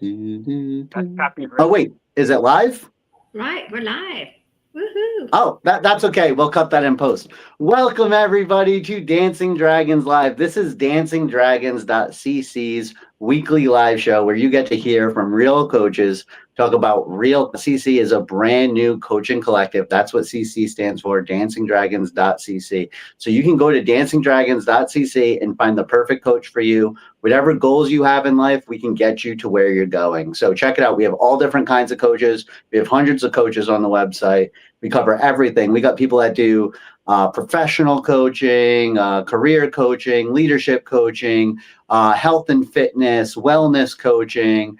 That's copyright. Oh, wait. Is it live? Right, we're live. Woohoo! Oh, that's okay. We'll cut that in post. Welcome, everybody, to Dancing Dragons Live. This is DancingDragons.CC's weekly live show where you get to hear from real coaches talk about real. CC is a brand new coaching collective. That's what CC stands for, DancingDragons.CC. So you can go to DancingDragons.CC and find the perfect coach for you. Whatever goals you have in life, we can get you to where you're going. So check it out. We have all different kinds of coaches. We have hundreds of coaches on the website. We cover everything. We got people that do professional coaching, career coaching, leadership coaching, health and fitness, wellness coaching,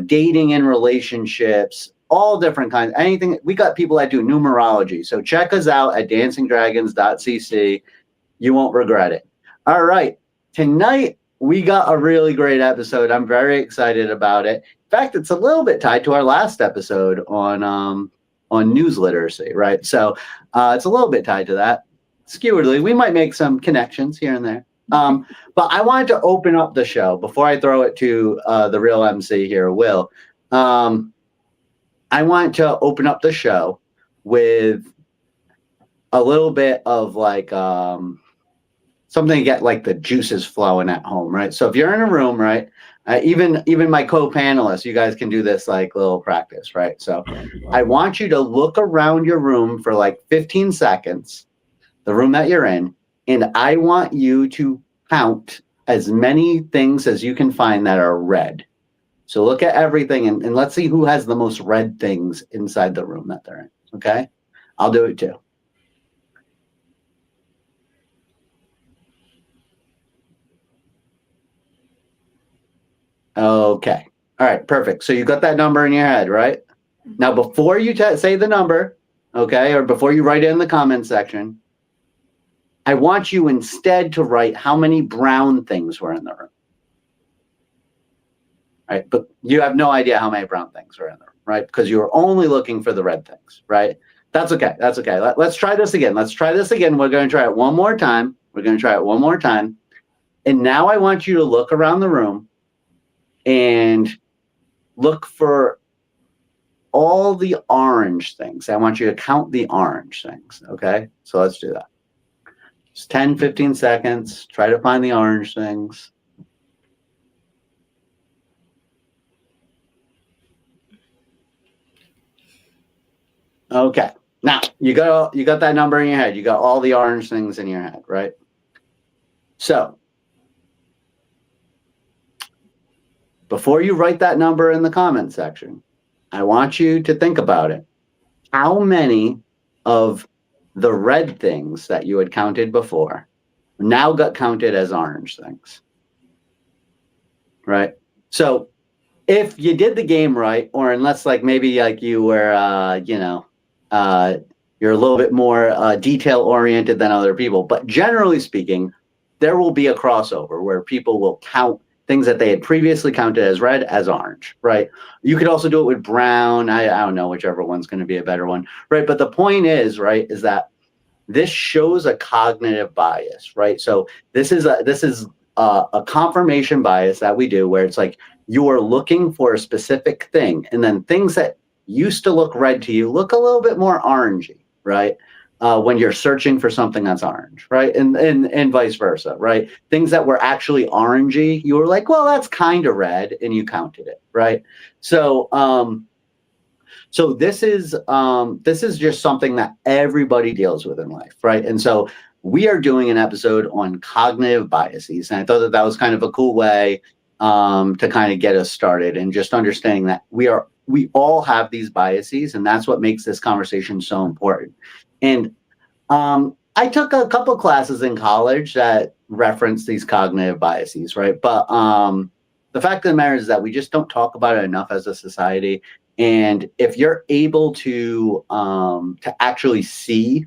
dating and relationships, all different kinds. Anything. We got people that do numerology. So check us out at DancingDragons.CC. You won't regret it. All right. Tonight, we got a really great episode. I'm very excited about it. In fact, it's a little bit tied to our last episode on news literacy, right? So it's a little bit tied to that. Skewedly, we might make some connections here and there. But I wanted to open up the show before I throw it to the real MC here, Will. I want to open up the show with a little bit of like something to get like the juices flowing at home, right? So if you're in a room, right, even my co-panelists, you guys can do this like little practice, right? So I want you to look around your room for like 15 seconds, the room that you're in, and I want you to count as many things as you can find that are red. So look at everything and let's see who has the most red things inside the room that they're in, okay? I'll do it too. Okay. All right. Perfect. So you got that number in your head, right? Now, before you say the number, okay, or before you write it in the comment section, I want you instead to write how many brown things were in the room. Right? But you have no idea how many brown things were in the room, right? Because you were only looking for the red things, right? That's okay. That's okay. Let's try this again. Let's try this again. We're going to try it one more time. We're going to try it one more time. And now I want you to look around the room and look for all the orange things. I want you to count the orange things, okay? So let's do that. Just 10, 15 seconds. Try to find the orange things. Okay. Now, you got that number in your head. You got all the orange things in your head, right? So, before you write that number in the comment section, I want you to think about it. How many of the red things that you had counted before now got counted as orange things? Right? So if you did the game right, or unless like maybe like you were, you're a little bit more detail oriented than other people, but generally speaking, there will be a crossover where people will count things that they had previously counted as red as orange, right? You could also do it with brown. I don't know, whichever one's going to be a better one, right? But the point is, right, is that this shows a cognitive bias, right? So this is a confirmation bias that we do where it's like you are looking for a specific thing, and then things that used to look red to you look a little bit more orangey, right? When you're searching for something that's orange, right? And vice versa, right? Things that were actually orangey, you were like, well, that's kind of red, and you counted it, right? So, so this is just something that everybody deals with in life, right? And so we are doing an episode on cognitive biases, and I thought that was kind of a cool way to kind of get us started, and just understanding that we all have these biases, and that's what makes this conversation so important. And I took a couple classes in college that reference these cognitive biases, right? But the fact of the matter is that we just don't talk about it enough as a society. And if you're able to actually see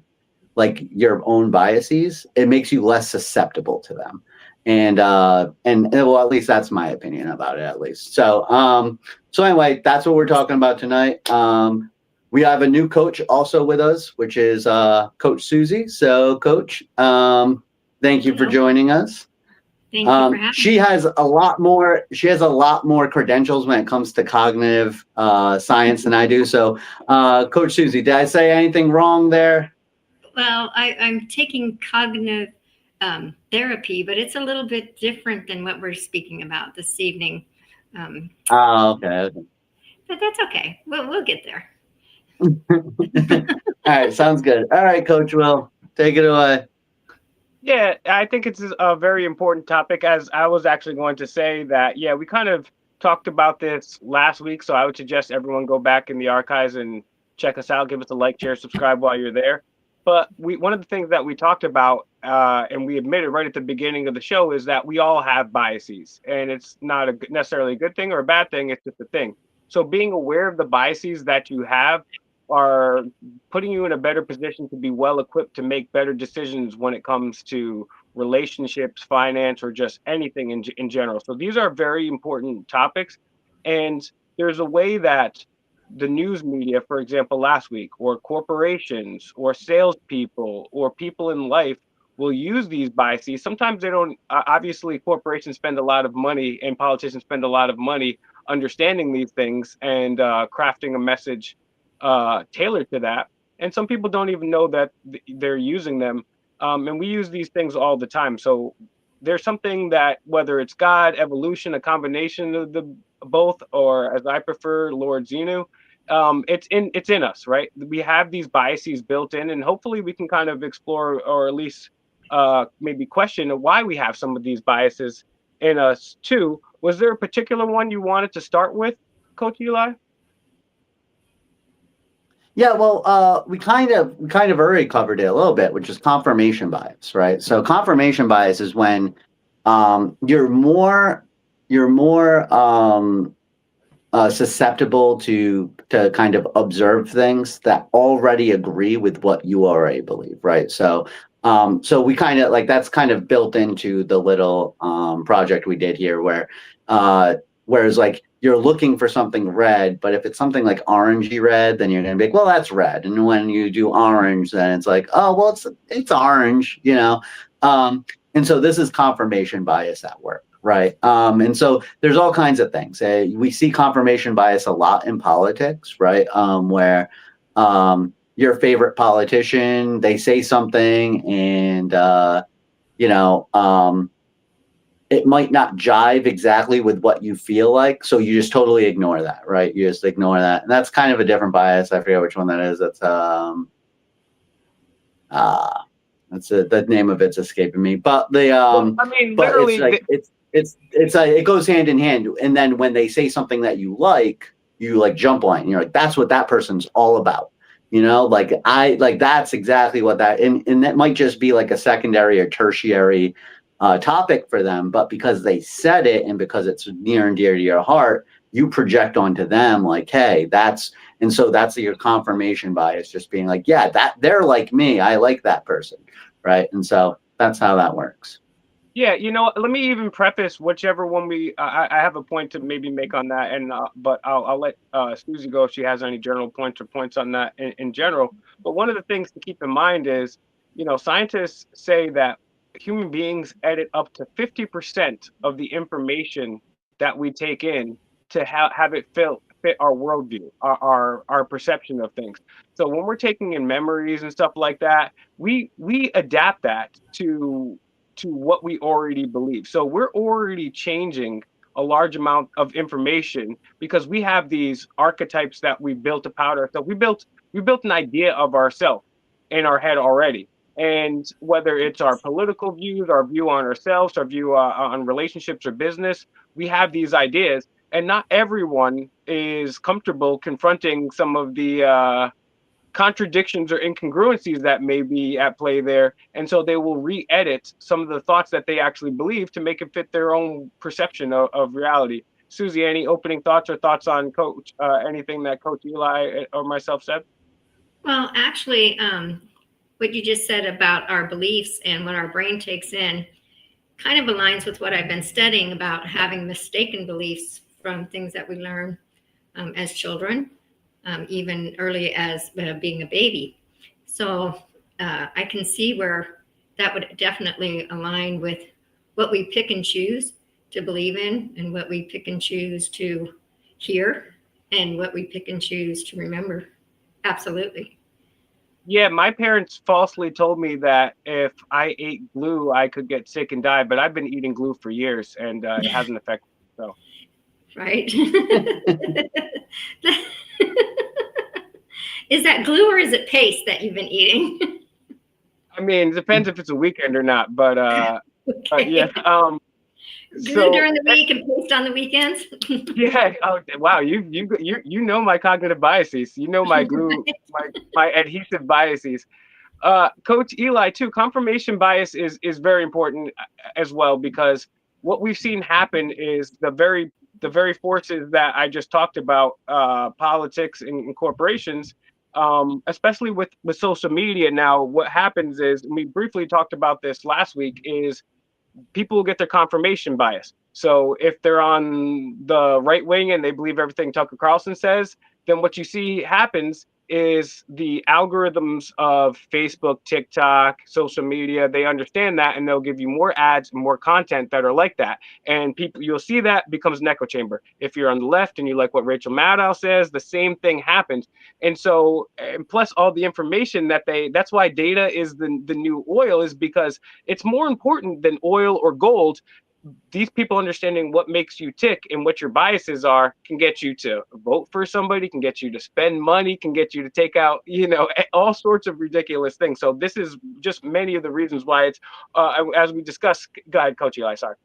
like your own biases, it makes you less susceptible to them. And well, at least that's my opinion about it, at least. So so anyway, that's what we're talking about tonight. We have a new coach also with us, which is Coach Susie. So, Coach, thank you for joining us. Thank you for having She me. has a lot more. She has a lot more credentials when it comes to cognitive science than I do. So, Coach Susie, did I say anything wrong there? Well, I'm taking cognitive therapy, but it's a little bit different than what we're speaking about this evening. Um, Oh, okay. but that's okay. We'll get there. All right, sounds good. All right, Coach Will, take it away. Yeah, I think it's a very important topic. As I was actually going to say that, yeah, we kind of talked about this last week. So I would suggest everyone go back in the archives and check us out. Give us a like, share, subscribe while you're there. But one of the things that we talked about, and we admitted right at the beginning of the show, is that we all have biases, and it's not necessarily a good thing or a bad thing. It's just a thing. So being aware of the biases that you have are putting you in a better position to be well equipped to make better decisions when it comes to relationships, finance, or just anything in general. So these are very important topics. And there's a way that the news media, for example, last week, or corporations, or salespeople, or people in life will use these biases. Sometimes they don't, obviously, corporations spend a lot of money and politicians spend a lot of money understanding these things and crafting a message tailored to that. And some people don't even know that they're using them. And we use these things all the time. So there's something that, whether it's God, evolution, a combination of the both, or as I prefer, Lord Zenu, it's in us, right? We have these biases built in, and hopefully we can kind of explore, or at least maybe question why we have some of these biases in us too. Was there a particular one you wanted to start with, Coach Eli? Yeah, well, we kind of already covered it a little bit, which is confirmation bias, right? So confirmation bias is when you're more susceptible to kind of observe things that already agree with what you already believe, right? So so we kind of like that's kind of built into the little project we did here, where whereas like you're looking for something red, but if it's something like orangey red, then you're gonna be like, well, that's red. And when you do orange, then it's like, oh, well, it's orange, you know. And so this is confirmation bias at work, right? And so there's all kinds of things. We see confirmation bias a lot in politics, right? Where your favorite politician, they say something, and you know, it might not jive exactly with what you feel like, so you just totally ignore that, right? You just ignore that, and that's kind of a different bias. I forget which one that is. That's the name of it's escaping me. But the Well, I mean, but it's literally, like it goes hand in hand. And then when they say something that you like jump on it, and you're like, that's what that person's all about. You know, like that's exactly what that, and that might just be like a secondary or tertiary topic for them, but because they said it and because it's near and dear to your heart, you project onto them like, hey, and so that's your confirmation bias, just being like, yeah, that they're like me, I like that person, right? And so that's how that works. yeah, let me even preface whichever one I have a point to maybe make on that, and but I'll let Susie go if she has any general points or points on that in general. But one of the things to keep in mind is, scientists say that human beings edit up to 50% of the information that we take in to have it fit our worldview, our perception of things. So when we're taking in memories and stuff like that, we adapt that to what we already believe. So we're already changing a large amount of information because we have these archetypes that we built about ourselves. We built an idea of ourselves in our head already. And whether it's our political views, our view on ourselves, our view on relationships or business, we have these ideas. And not everyone is comfortable confronting some of the contradictions or incongruencies that may be at play there. And so they will re-edit some of the thoughts that they actually believe to make it fit their own perception of reality. Susie, any opening thoughts or thoughts on Coach, anything that Coach Eli or myself said? Well, actually, what you just said about our beliefs and what our brain takes in kind of aligns with what I've been studying about having mistaken beliefs from things that we learn as children, even early as being a baby. So I can see where that would definitely align with what we pick and choose to believe in, and what we pick and choose to hear, and what we pick and choose to remember. Absolutely. Yeah, my parents falsely told me that if I ate glue, I could get sick and die. But I've been eating glue for years, and it hasn't affected me. So, Right. Is that glue or is it paste that you've been eating? I mean, it depends if it's a weekend or not. But Okay. yeah. Glue during the week and paste on the weekends. Yeah. Oh, wow. You know my cognitive biases. You know my glue, my adhesive biases. Coach Eli, too. Confirmation bias is very important as well, because what we've seen happen is the very forces that I just talked about, politics and corporations, especially with social media. Now, what happens is, we briefly talked about this last week, is people will get their confirmation bias. So if they're on the right wing and they believe everything Tucker Carlson says, then what you see happens is the algorithms of Facebook, TikTok, social media, they understand that, and they'll give you more ads and more content that are like that. And people, you'll see that becomes an echo chamber. If you're on the left and you like what Rachel Maddow says, the same thing happens. And so, and plus all the information that's why data is the new oil, is because it's more important than oil or gold. These people understanding what makes you tick and what your biases are can get you to vote for somebody, can get you to spend money, can get you to take out, all sorts of ridiculous things. So this is just many of the reasons why it's, as we discussed. Go ahead, Coach Eli. Sorry.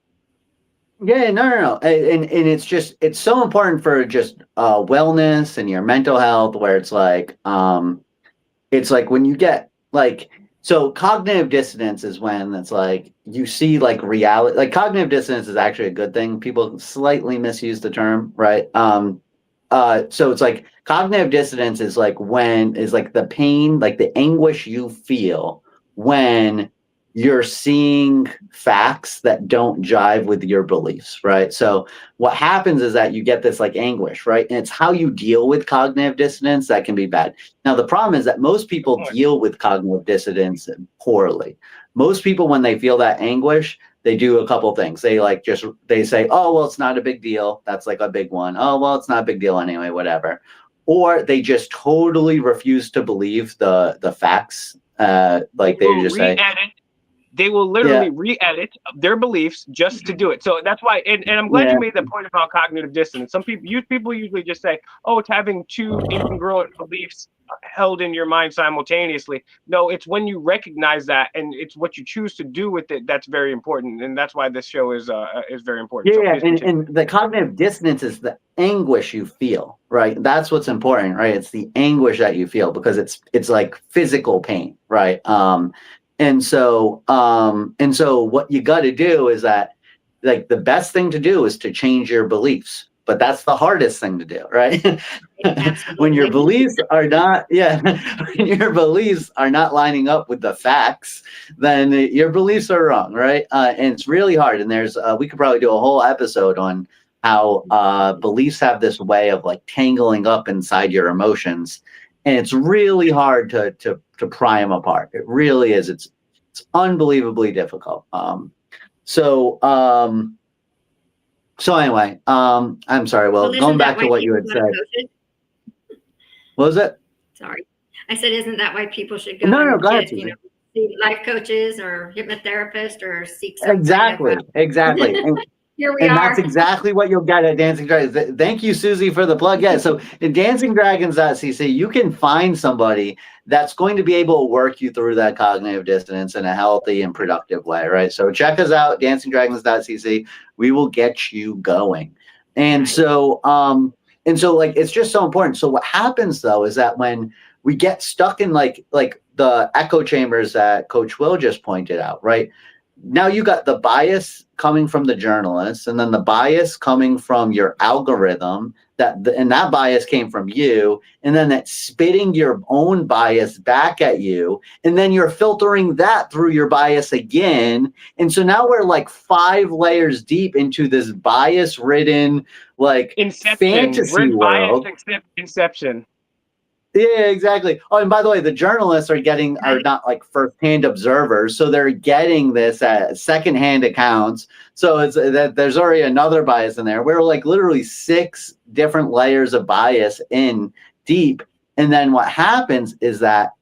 Yeah, no. And it's so important for just wellness and your mental health, where it's like when you get like, so cognitive dissonance is when it's like you see like reality. Like, cognitive dissonance is actually a good thing. People slightly misuse the term, right? So it's like cognitive dissonance is like the pain, like the anguish you feel when you're seeing facts that don't jive with your beliefs, right? So what happens is that you get this like anguish, right? And it's how you deal with cognitive dissonance that can be bad. Now, the problem is that most people deal with cognitive dissonance poorly. Most people, when they feel that anguish, they do a couple things. They say, oh, well, it's not a big deal. That's like a big one. Oh, well, it's not a big deal anyway, whatever. Or they just totally refuse to believe the facts. They just say, they will literally re-edit their beliefs just to do it. So that's why, and I'm glad you made the point about cognitive dissonance. People usually just say, oh, it's having two incongruent beliefs held in your mind simultaneously. No, it's when you recognize that, and it's what you choose to do with it, that's very important. And that's why this show is very important. Yeah, and the cognitive dissonance is the anguish you feel, right? That's what's important, right? It's the anguish that you feel, because it's like physical pain, right? And so what you got to do is that, like, the best thing to do is to change your beliefs, but that's the hardest thing to do, right? When your beliefs are not, when your beliefs are not lining up with the facts, then your beliefs are wrong, right? And it's really hard. And we could probably do a whole episode on how beliefs have this way of like tangling up inside your emotions. And it's really hard to pry them apart. It really is. It's unbelievably difficult. So anyway, I'm sorry. Well, going back to what you had said. What was it? Sorry, I said, isn't that why people should go? No, go ahead. See life coaches or hypnotherapists or seek exactly. Here we are. And that's exactly what you'll get at Dancing Dragons. Thank you, Susie, for the plug. Yeah, so in DancingDragons.CC, you can find somebody that's going to be able to work you through that cognitive dissonance in a healthy and productive way, right? So check us out, DancingDragons.CC. We will get you going. And so it's just so important. So what happens, though, is that when we get stuck in like the echo chambers that Coach Will just pointed out, right? Now you got the bias coming from the journalists, and then the bias coming from your algorithm, and that bias came from you, and then that's spitting your own bias back at you, and then you're filtering that through your bias again. And so now we're like 5 layers deep into this bias-ridden, like, fantasy world. Inception. Yeah, exactly. Oh, and by the way, the journalists are not like first-hand observers, so they're getting this at second-hand accounts. So it's that there's already another bias in there. We're like literally 6 different layers of bias in deep, and then what happens is that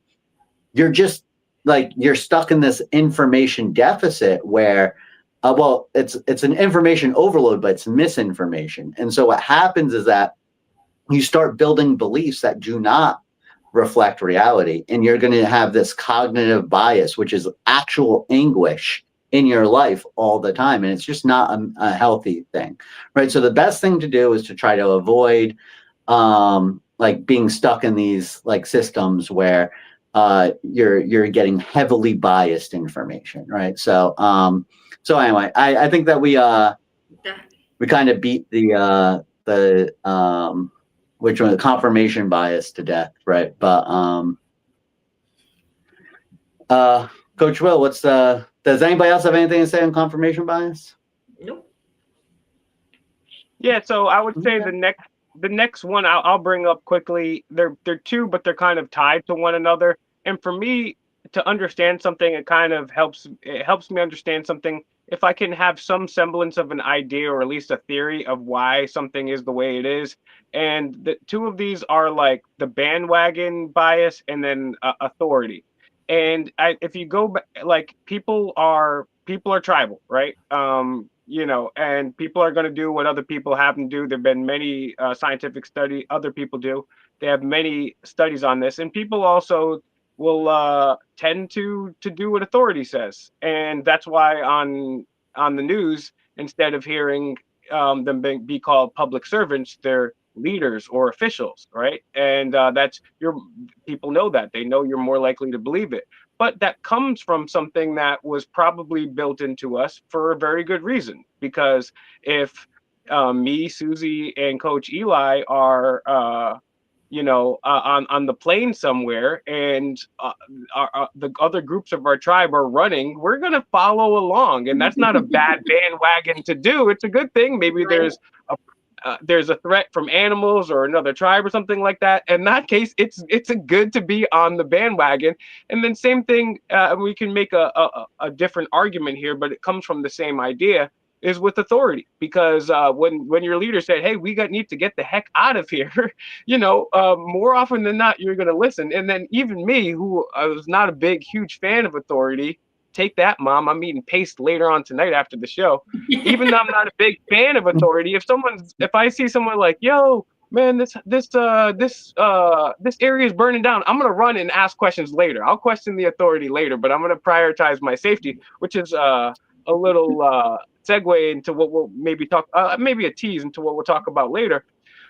you're just like you're stuck in this information deficit where well, it's an information overload, but it's misinformation. And so what happens is that you start building beliefs that do not reflect reality, and you're going to have this cognitive bias, which is actual anguish in your life all the time, and it's just not a healthy thing, right? So the best thing to do is to try to avoid like being stuck in these like systems where you're getting heavily biased information, right? So so anyway, I think that we kind of beat the which one, the confirmation bias to death, right? But Coach Will, does anybody else have anything to say on confirmation bias? Nope. Yeah, so I would say the next one I'll bring up quickly. They're two, but they're kind of tied to one another. And for me to understand something, it helps me understand something if I can have some semblance of an idea or at least a theory of why something is the way it is. And the two of these are like the bandwagon bias and then authority. And if you go back, like people are tribal, right? You know, and people are going to do what other people happen to do. There've been many scientific study other people do. They have many studies on this, and people also will tend to do what authority says, and that's why on the news, instead of hearing them be called public servants, they're leaders or officials, right? And that's your people know that they know you're more likely to believe it, but that comes from something that was probably built into us for a very good reason. Because if me, Susie, and Coach Eli are, on the plane somewhere, and the other groups of our tribe are running, we're gonna follow along, and that's not a bad bandwagon to do. It's a good thing. Maybe there's a threat from animals or another tribe or something like that. In that case, it's a good to be on the bandwagon. And then same thing, we can make a different argument here, but it comes from the same idea, is with authority. Because when your leader said, "Hey, need to get the heck out of here," more often than not, you're going to listen. And then even me, who was not a huge fan of authority, take that, Mom. I'm eating paste later on tonight after the show. Even though I'm not a big fan of authority, if I see someone like, "Yo, man, this area is burning down," I'm gonna run and ask questions later. I'll question the authority later, but I'm gonna prioritize my safety, which is a little segue into what we'll maybe maybe a tease into what we'll talk about later.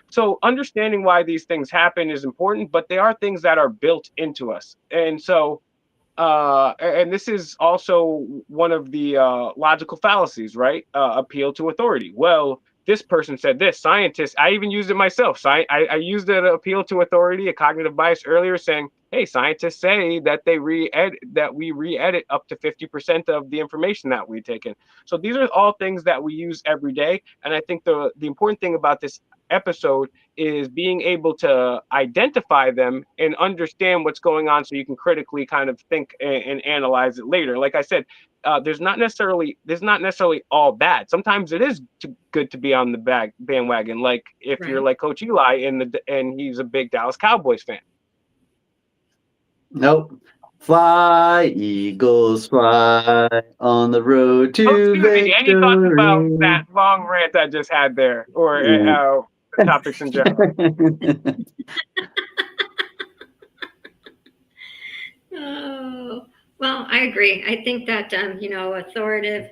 So understanding why these things happen is important, but they are things that are built into us. And so and this is also one of the logical fallacies, right? Appeal to authority. Well, this person said this. Scientists, I even used it myself. I used it, appeal to authority, a cognitive bias earlier, saying, "Hey, scientists say that we re-edit up to 50% of the information that we've taken." So these are all things that we use every day, and I think the important thing about this episode is being able to identify them and understand what's going on, so you can critically kind of think and analyze it later. Like I said, there's not necessarily all bad. Sometimes it is good to be on the bandwagon. Like if you're like Coach Eli and he's a big Dallas Cowboys fan. Nope. Fly, Eagles, fly on the road to victory. Any thoughts about that long rant I just had there, or the topics in general? Oh, well, I agree. I think that, authoritative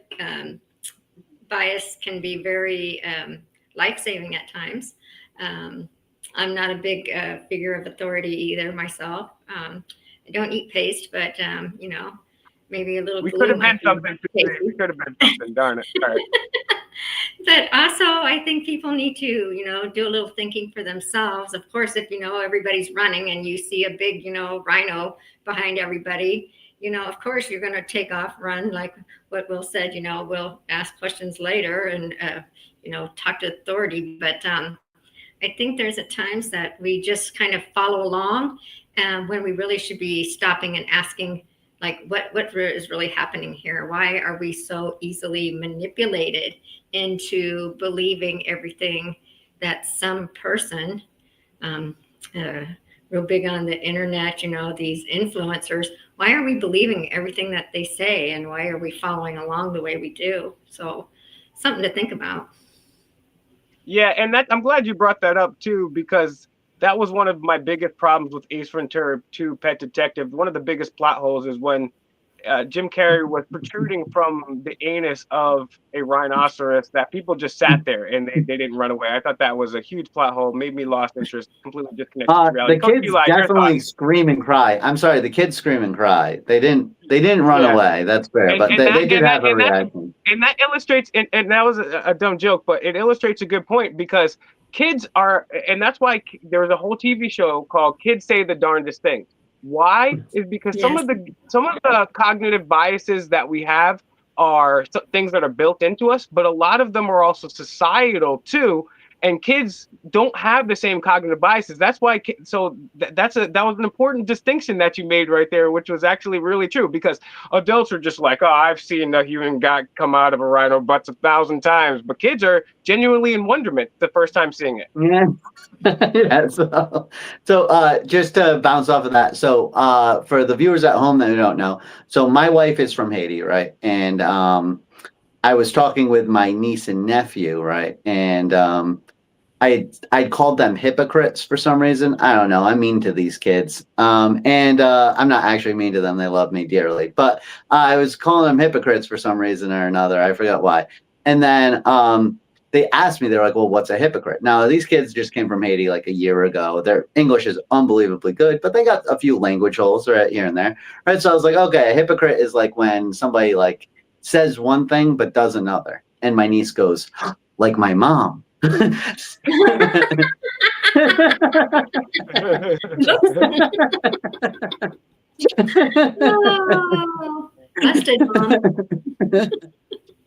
bias can be very life-saving at times. I'm not a big figure of authority either myself. I don't eat paste, but, maybe a little We glue could have might been something today. We could have been something, darn it. All right. But also, I think people need to, do a little thinking for themselves. Of course, if, everybody's running and you see a big, rhino behind everybody, of course, you're going to take off, run, like what Will said, we'll ask questions later and, talk to authority. But I think there's at times that we just kind of follow along, when we really should be stopping and asking, like, what is really happening here? Why are we so easily manipulated into believing everything that some person, um, real big on the internet, these influencers, why are we believing everything that they say, and why are we following along the way we do? So something to think about. Yeah, and I'm glad you brought that up too, because that was one of my biggest problems with Ace Ventura 2: Pet Detective. One of the biggest plot holes is when Jim Carrey was protruding from the anus of a rhinoceros that people just sat there and they didn't run away. I thought that was a huge plot hole, made me lost interest, completely disconnected from reality. The Coach kids Eli, your definitely thoughts? scream and cry. I'm sorry, the kids scream and cry. They didn't run Yeah. away. That's fair, And, but and they that did and that have a and that reaction. and that illustrates, and that was a dumb joke, but it illustrates a good point, because kids are, and that's why there was a whole TV show called Kids Say the Darndest Things. Why is because Yes. some of the cognitive biases that we have are things that are built into us, but a lot of them are also societal too. And kids don't have the same cognitive biases. That's why. So that was an important distinction that you made right there, which was actually really true, because adults are just like, oh, I've seen a human gut come out of a rhino butts 1,000 times, but kids are genuinely in wonderment the first time seeing it. Yeah. Yeah, so just to bounce off of that, so for the viewers at home that don't know, so my wife is from Haiti, right? And I was talking with my niece and nephew, right? And I called them hypocrites for some reason. I don't know. I'm mean to these kids. And I'm not actually mean to them. They love me dearly. But I was calling them hypocrites for some reason or another. I forgot why. And then they asked me, they're like, well, what's a hypocrite? Now, these kids just came from Haiti like a year ago. Their English is unbelievably good, but they got a few language holes right here and there. Right. So I was like, okay, a hypocrite is like when somebody like says one thing but does another. And my niece goes, like my mom. Oh, busted, Mom.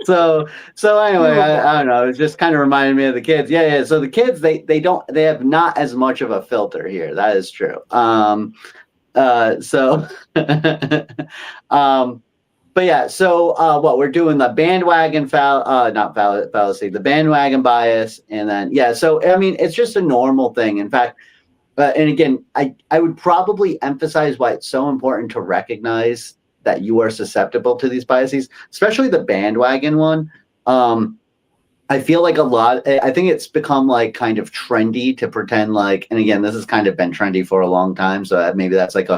So anyway, I don't know. It just kind of reminded me of the kids. Yeah. So the kids, they have not as much of a filter here. That is true. So but yeah, so what we're doing, the bandwagon fallacy, the bandwagon bias, and then yeah, so I mean it's just a normal thing. In fact, and again, I would probably emphasize why it's so important to recognize that you are susceptible to these biases, especially the bandwagon one. I feel like I think it's become like kind of trendy to pretend like, and again, this has kind of been trendy for a long time. So maybe that's like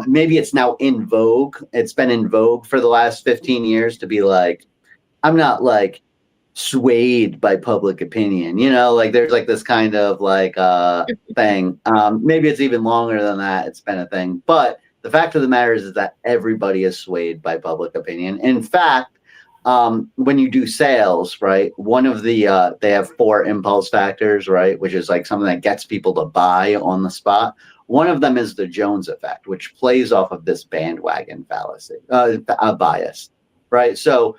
maybe it's now in vogue. It's been in vogue for the last 15 years to be like, I'm not like swayed by public opinion, like there's like this kind of like thing. Maybe it's even longer than that. It's been a thing, but the fact of the matter is that everybody is swayed by public opinion. In fact, when you do sales, right, one of the they have 4 impulse factors, right, which is like something that gets people to buy on the spot. One of them is the Jones effect, which plays off of this bandwagon fallacy, bias, right? So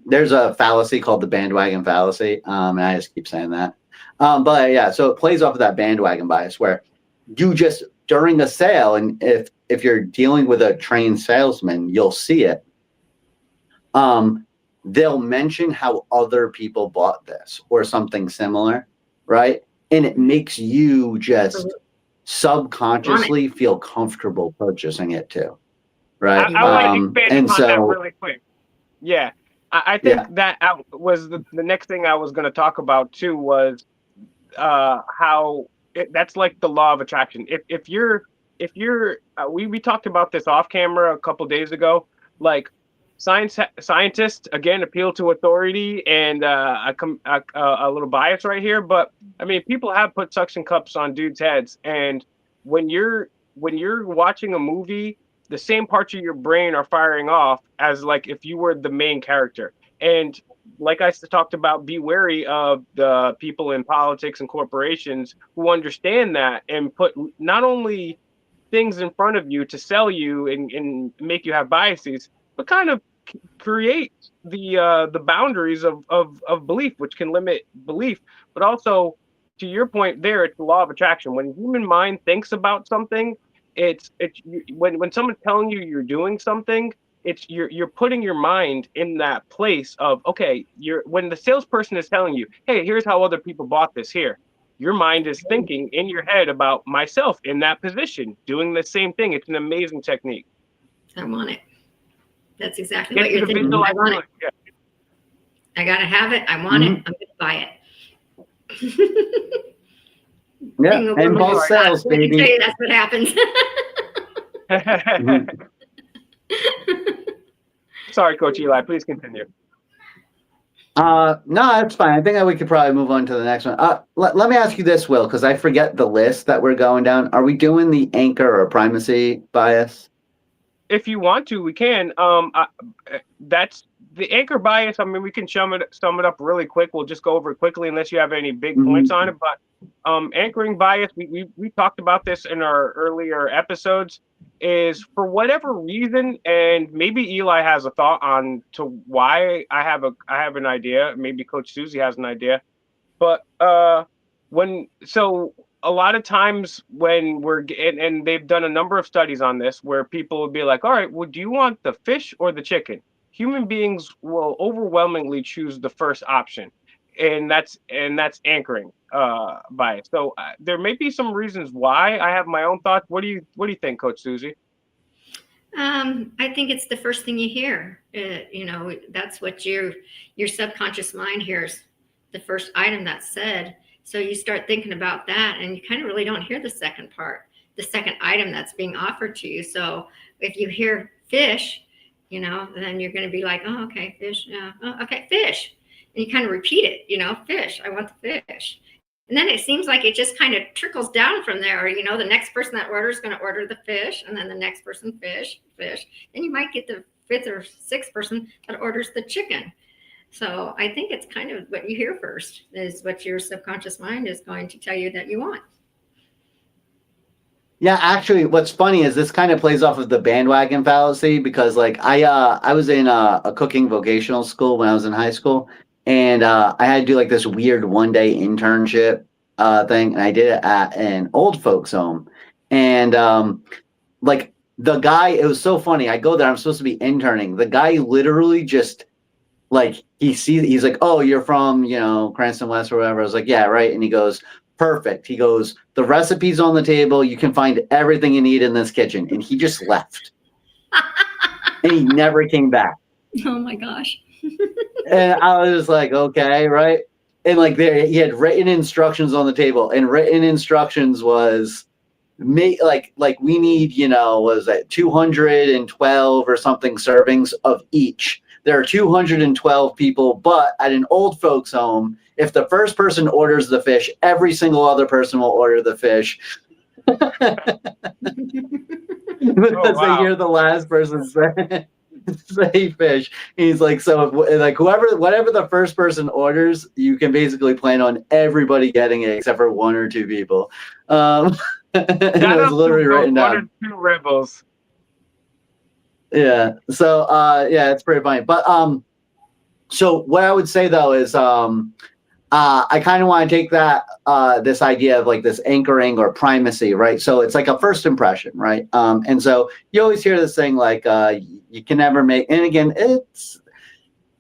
there's a fallacy called the bandwagon fallacy, and I just keep saying that. But yeah, so it plays off of that bandwagon bias where you just during a sale, and if you're dealing with a trained salesman, you'll see it. They'll mention how other people bought this or something similar, right? And it makes you just subconsciously feel comfortable purchasing it too, right? I want to expand And upon so that really quick. Yeah, I think that was the next thing I was going to talk about too, was how that's like the law of attraction. If you're we talked about this off camera a couple days ago, like scientists again appeal to authority, and a little bias right here, but I mean people have put suction cups on dudes' heads, and when you're watching a movie, the same parts of your brain are firing off as like if you were the main character. And like I talked about, be wary of the people in politics and corporations who understand that and put not only things in front of you to sell you and make you have biases, but kind of create the boundaries of belief, which can limit belief, but also to your point there, it's the law of attraction. When the human mind thinks about something, when someone's telling you you're doing something, you're putting your mind in that place of, okay, when the salesperson is telling you, hey, here's how other people bought this here, your mind is thinking in your head about myself in that position, doing the same thing. It's an amazing technique. I want it. That's exactly what you're thinking. I want it. Yeah. I gotta have it. I want it. I'm gonna buy it. Yeah, and both sales, baby. I can tell you that's what happens. Sorry, Coach Eli. Please continue. No, that's fine. I think that we could probably move on to the next one. Let me ask you this, Will, because I forget the list that we're going down. Are we doing the anchor or primacy bias? If you want to, we can. That's the anchor bias. I mean, we can sum it up really quick. We'll just go over it quickly, unless you have any big points on it. But anchoring bias, we talked about this in our earlier episodes, is for whatever reason, and maybe Eli has a thought on to why I have an idea. Maybe Coach Susie has an idea, but a lot of times when and they've done a number of studies on this, where people would be like, all right, well, do you want the fish or the chicken? Human beings will overwhelmingly choose the first option, and that's anchoring bias. So there may be some reasons why. I have my own thoughts. What do you think, Coach Susie? I think it's the first thing you hear. That's what your subconscious mind hears, the first item that's said. So you start thinking about that, and you kind of really don't hear the second part, the second item that's being offered to you. So if you hear fish, then you're going to be like, oh, okay, fish. Yeah. Oh, okay, fish. And you kind of repeat it, fish. I want the fish. And then it seems like it just kind of trickles down from there. The next person that orders is going to order the fish, and then the next person, fish. Then you might get the fifth or sixth person that orders the chicken. So I think it's kind of what you hear first is what your subconscious mind is going to tell you that you want. Yeah, actually, what's funny is this kind of plays off of the bandwagon fallacy, because I was in a cooking vocational school when I was in high school, and I had to do this weird one-day internship thing, and I did it at an old folks home, and the guy, it was so funny. I go there, I'm supposed to be interning. The guy literally just he's like, oh, you're from Cranston West or whatever. I was like, yeah, right. And he goes, perfect. He goes, the recipe's on the table. You can find everything you need in this kitchen. And he just left. And he never came back. Oh my gosh. And I was just like, okay, right. And he had written instructions on the table, and written instructions was we need, was that 212 or something servings of each. There are 212 people, but at an old folks home, if the first person orders the fish, every single other person will order the fish. Because they hear the last person say fish. He's like, so whatever the first person orders, you can basically plan on everybody getting it except for one or two people. And it was literally written down. 1 or 2 rebels. Yeah. So it's pretty funny. But so what I would say though is I kind of want to take that this idea of this anchoring or primacy, right? So it's like a first impression, right? And so you always hear this thing you can never make, and again,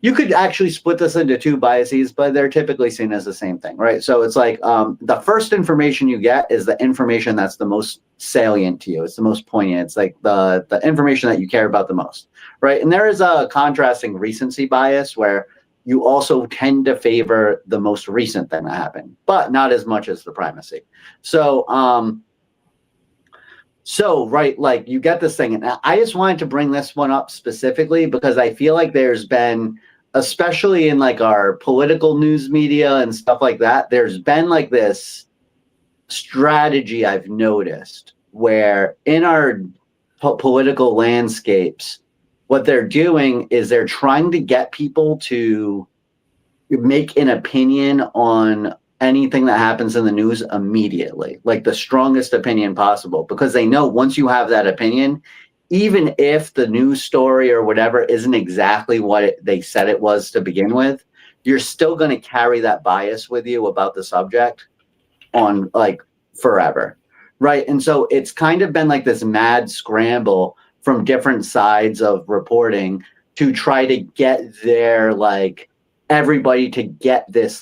you could actually split this into two biases, but they're typically seen as the same thing, right? So it's the first information you get is the information that's the most salient to you. It's the most poignant. It's the information that you care about the most, right? And there is a contrasting recency bias where you also tend to favor the most recent thing that happened, but not as much as the primacy. So, right, you get this thing. And I just wanted to bring this one up specifically because I feel like there's been, especially in our political news media and stuff like that, there's been this strategy I've noticed where in our political landscapes, what they're doing is they're trying to get people to make an opinion on anything that happens in the news immediately, the strongest opinion possible, because they know once you have that opinion, even if the news story or whatever isn't exactly what they said it was to begin with, you're still going to carry that bias with you about the subject. on like forever, right? And so it's kind of been like this mad scramble from different sides of reporting to try to get their like everybody to get this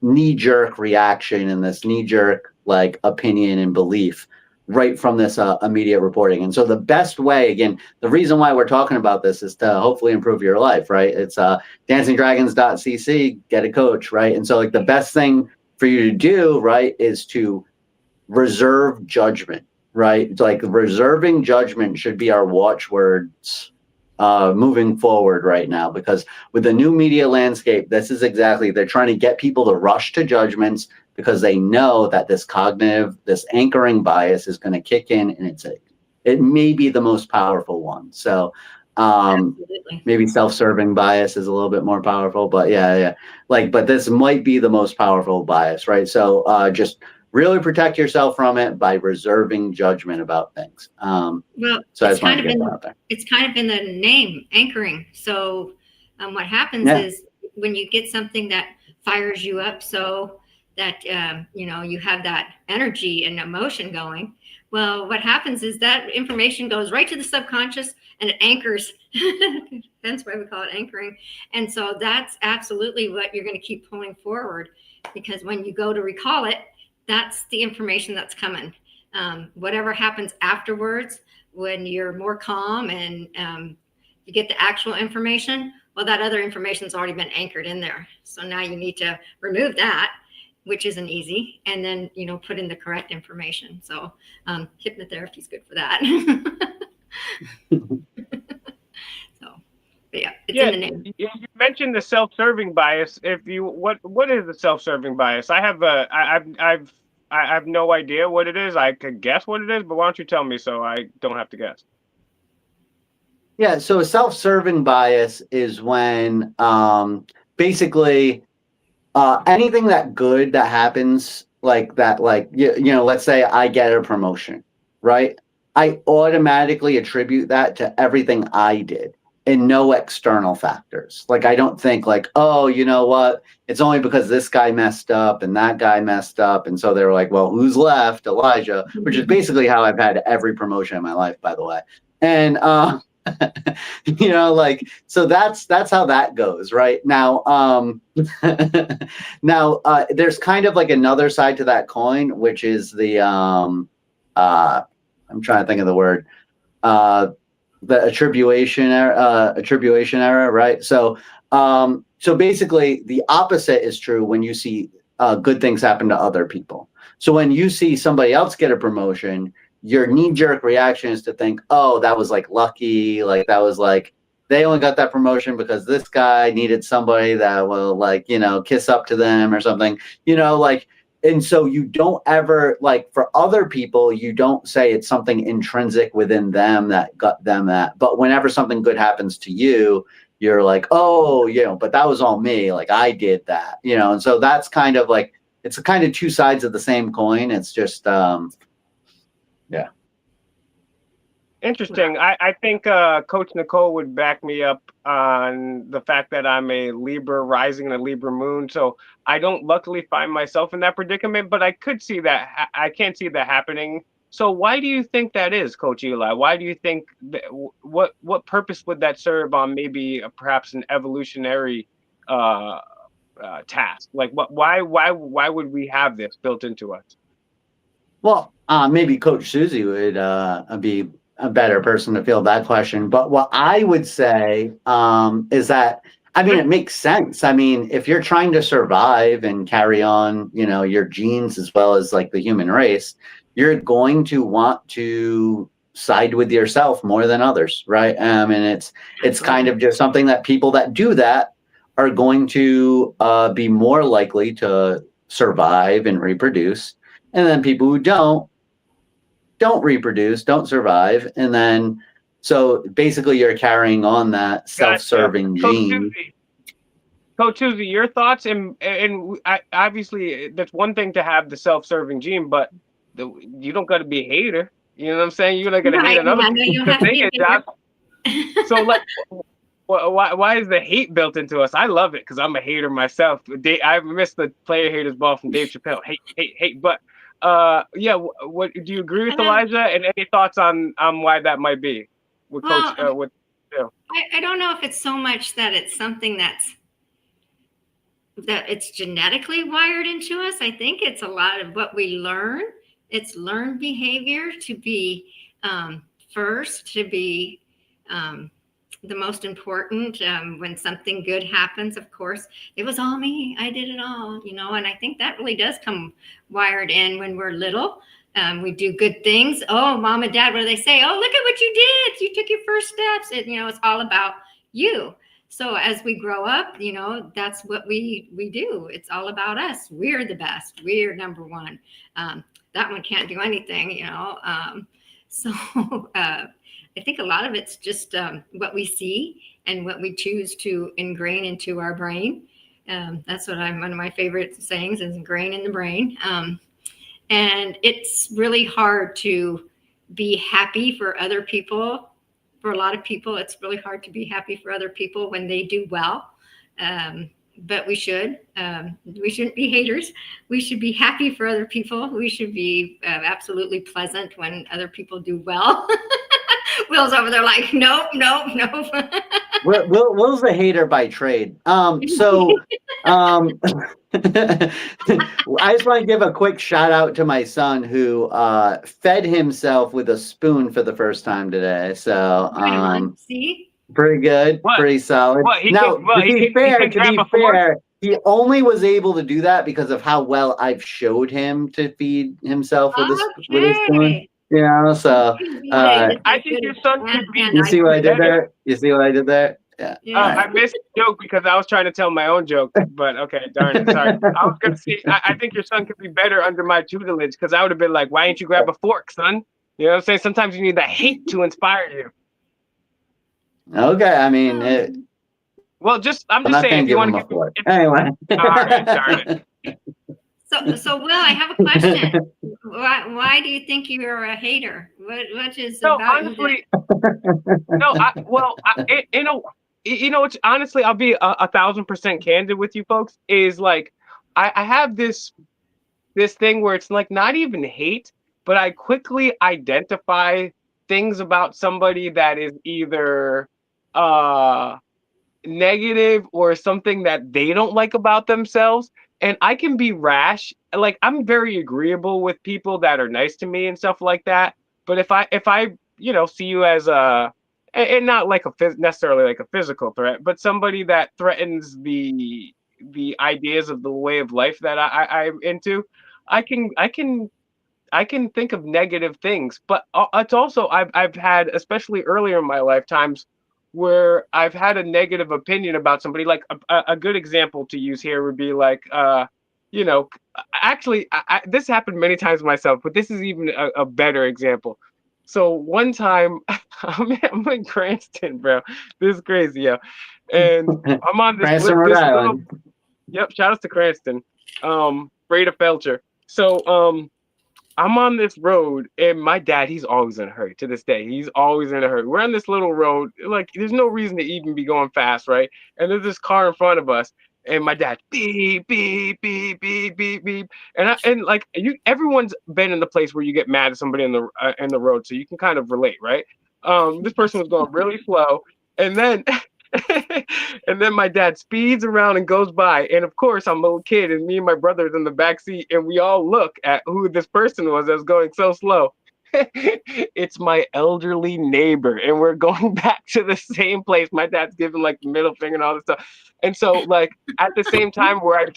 knee-jerk reaction and this knee-jerk like opinion and belief right from this immediate reporting. And so the best way, again, the reason why we're talking about this is to hopefully improve your life, right? It's DancingDragons.CC, get a coach, right? And so like the best thing for you to do, right, is to reserve judgment, right? It's like reserving judgment should be our watchwords moving forward right now, because with the new media landscape, this is exactly, they're trying to get people to rush to judgments because they know that this anchoring bias is going to kick in, and it may be the most powerful one. So maybe self-serving bias is a little bit more powerful, but but this might be the most powerful bias, right? So just really protect yourself from it by reserving judgment about things. Well, so it's kind of in the name, anchoring. So what happens is when you get something that fires you up so that you have that energy and emotion going, well, what happens is that information goes right to the subconscious and it anchors. That's why we call it anchoring. And so that's absolutely what you're going to keep pulling forward, because when you go to recall it, that's the information that's coming. Whatever happens afterwards, when you're more calm and you get the actual information, well, that other information's already been anchored in there. So now you need to remove that, which isn't easy, and then put in the correct information. So hypnotherapy is good for that. But yeah, it's in the name. You mentioned the self-serving bias. What is the self-serving bias? I have no idea what it is. I could guess what it is, but why don't you tell me so I don't have to guess? Yeah, so a self-serving bias is when basically anything that good that happens, like that, like let's say I get a promotion, right? I automatically attribute that to everything I did and no external factors. Like I don't think like, oh, you know what? It's only because this guy messed up and that guy messed up, and so they were like, well, who's left? Elijah, which is basically how I've had every promotion in my life, by the way. And so that's how that goes right now. There's kind of like another side to that coin, which is the I'm trying to think of the word, the attribution error, right? So basically the opposite is true when you see good things happen to other people. So when you see somebody else get a promotion, your knee-jerk reaction is to think, oh, that was like lucky, like that was like they only got that promotion because this guy needed somebody that will like kiss up to them or something, and so you don't ever, like for other people, you don't say it's something intrinsic within them that got them that, but whenever something good happens to you, you're like, oh, but that was all me, like I did that, and so that's kind of like, it's a kind of two sides of the same coin. It's just yeah. Interesting. I think Coach Nicole would back me up on the fact that I'm a Libra rising and a Libra moon. So I don't luckily find myself in that predicament, but I could see that. I can't see that happening. So why do you think that is, Coach Eli? Why do you think that, what purpose would that serve on maybe perhaps an evolutionary task? Like why would we have this built into us? Well, maybe Coach Susie would be a better person to field that question. But what I would say is that, it makes sense. If you're trying to survive and carry on, your genes as well as like the human race, you're going to want to side with yourself more than others, right? And it's kind of just something that people that do that are going to be more likely to survive and reproduce. And then people who don't reproduce, don't survive. And then, so basically you're carrying on that self-serving gene. Coach Susie, your thoughts? And obviously that's one thing to have the self-serving gene, but you don't got to be a hater. You know what I'm saying? You're not going to hate another person because they get jobs. So Why is the hate built into us? I love it because I'm a hater myself. I missed the player haters ball from Dave Chappelle. Hate, hate, hate. But yeah. What do you agree with I don't, Elijah? And any thoughts on why that might be with Coach? well, With you know? I don't know if it's so much that it's something that it's genetically wired into us. I think it's a lot of what we learn. It's learned behavior to be first, to be the most important. When something good happens, of course, it was all me. I did it all, you know. And I think that really does come wired in when we're little. We do good things. Oh, mom and dad, what do they say? Oh, look at what you did. You took your first steps. You know, it's all about you. So as we grow up, you know, that's what we do. It's all about us. We're the best. We're number one. That one can't do anything, you know. So I think a lot of it's just what we see and what we choose to ingrain into our brain. That's what one of my favorite sayings is ingrain in the brain. And it's really hard to be happy for other people. For a lot of people, it's really hard to be happy for other people when they do well. But we should. We shouldn't be haters. We should be happy for other people. We should be absolutely pleasant when other people do well. Will's over there like, nope, nope, nope. Will's the hater by trade. I just want to give a quick shout out to my son who fed himself with a spoon for the first time today. So See? Pretty good, pretty solid. Now, to be fair, he only was able to do that because of how well I've showed him to feed himself with a spoon. You know, so I think your son could be. You see what I did there? You see what I did there? Yeah. I missed the joke because I was trying to tell my own joke, but okay, darn it, sorry. I was gonna say I think your son could be better under my tutelage because I would have been like, "Why ain't you grab a fork, son?" You know what I'm saying? Sometimes you need that hate to inspire you. Okay, I mean, well, I'm just saying if you want to give anyway. All right, darn it. So Will, I have a question. Why do you think you're a hater? What is about honestly, you know, it's honestly, I'll be 1,000% candid with you folks. Is like, I have this thing where it's like not even hate, but I quickly identify things about somebody that is either negative or something that they don't like about themselves. And I can be rash. Like, I'm very agreeable with people that are nice to me and stuff like that. But if I see you as and not like necessarily like a physical threat, but somebody that threatens the ideas of the way of life that I'm into, I can think of negative things. But it's also I've had, especially earlier in my lifetimes, where I've had a negative opinion about somebody. Like a good example to use here would be like, actually, this happened many times myself, but this is even a better example. So one time, I'm in Cranston, bro. This is crazy, yo. And I'm on this little. Yep, shout out to Cranston. Breda Felcher. So I'm on this road, and my dad, he's always in a hurry to this day. He's always in a hurry. We're on this little road, like there's no reason to even be going fast, right? And there's this car in front of us, and my dad, beep, beep, beep, beep, beep, beep. And like everyone's been in the place where you get mad at somebody in the road, so you can kind of relate, right? This person was going really slow, and then and then my dad speeds around and goes by. And of course, I'm a little kid, and me and my brother's in the back seat, and we all look at who this person was that was going so slow. It's my elderly neighbor, and we're going back to the same place. My dad's giving like the middle finger and all this stuff. And so, like, at the same time where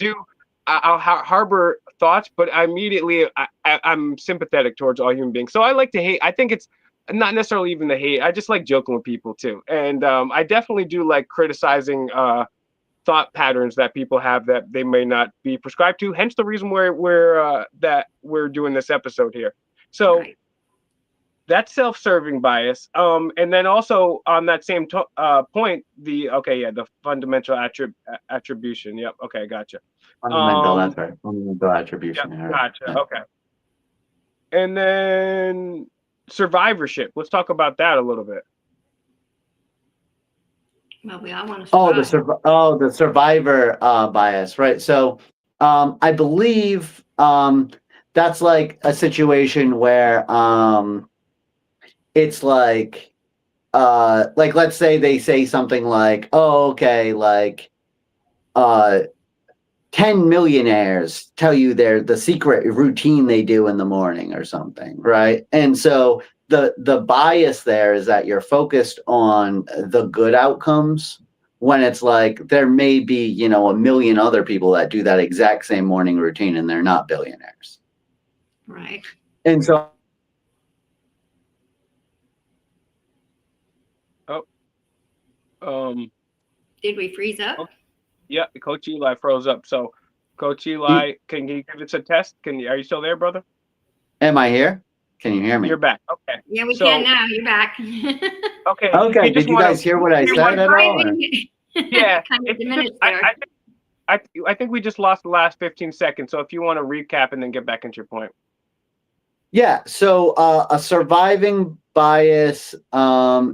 I'll harbor thoughts, but I'm sympathetic towards all human beings. So I like to hate. I think it's not necessarily even the hate. I just like joking with people too. And I definitely do like criticizing thought patterns that people have that they may not be prescribed to. Hence the reason we're doing this episode here. So that's self-serving bias. And then also on that same point, the fundamental attribution. Yep. Okay. Gotcha. That's right. Fundamental attribution. Yep, gotcha. Yeah. Okay. And then survivorship. Let's talk about that a little bit. Well, we all want to Oh, survive. the survivor bias, right? So, I believe that's like a situation where it's like let's say they say something like, "Oh, okay, like 10 millionaires tell you the secret routine they do in the morning or something," right? And so the bias there is that you're focused on the good outcomes when it's like there may be, you know, a million other people that do that exact same morning routine and they're not billionaires. Right. And so Did we freeze up? yeah, Coach Eli froze up. So, Coach Eli, can you give us a test? Are you still there, brother? am I here? Can you hear me? You're back. Okay. Yeah, we can now. You're back. Okay. Okay. Did you guys hear what I said at all? Yeah. Kind of diminished I there. think we just lost the last 15 seconds. So if you want to recap and then get back into your point. Yeah. So a surviving bias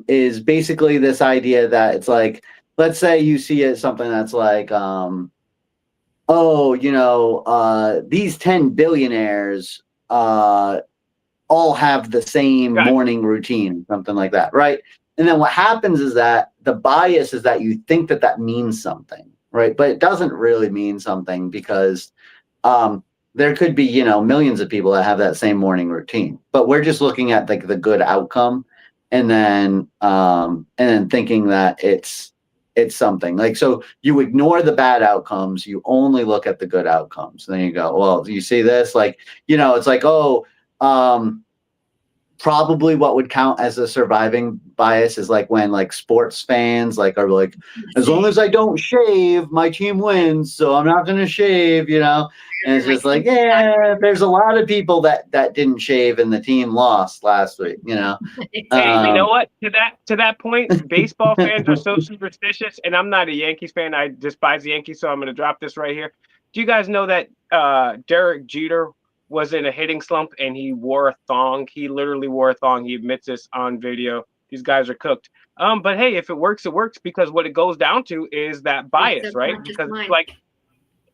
is basically this idea that it's like, let's say you see it something that's like, oh, you know, these 10 billionaires all have the same morning routine, something like that, right? And then what happens is that the bias is that you think that that means something, right? But it doesn't really mean something because there could be, you know, millions of people that have that same morning routine. But we're just looking at like the good outcome and then thinking that it's something like, so you ignore the bad outcomes, you only look at the good outcomes. And then you go, well, you see this, like, you know, it's like, oh, probably what would count as a surviving bias is like when like sports fans like are like, as long as I don't shave, my team wins, so I'm not going to shave, you know. And it's just like, yeah, there's a lot of people that didn't shave and the team lost last week, you know. Hey, you know what? To that point, baseball fans are so superstitious, and I'm not a Yankees fan. I despise the Yankees, so I'm going to drop this right here. Do you guys know that Derek Jeter was in a hitting slump and he wore a thong? He literally wore a thong. He admits this on video. These guys are cooked. But hey, if it works, it works, because what it goes down to is that bias, right? Because it's like,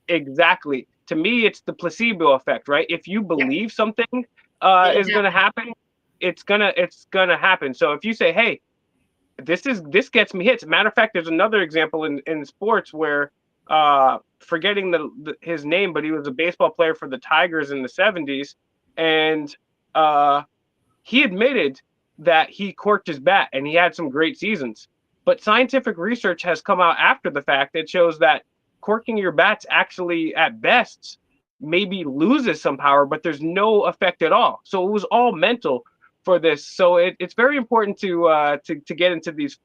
exactly. To me, it's the placebo effect, right? If you believe something is going to happen, it's gonna happen. So if you say, hey, this gets me hits. Matter of fact, there's another example in sports where forgetting his name, but he was a baseball player for the Tigers in the 70s, and he admitted that he corked his bat and he had some great seasons. But scientific research has come out after the fact that shows that corking your bats actually at best maybe loses some power, but there's no effect at all. So it was all mental for this. So it's very important to get into these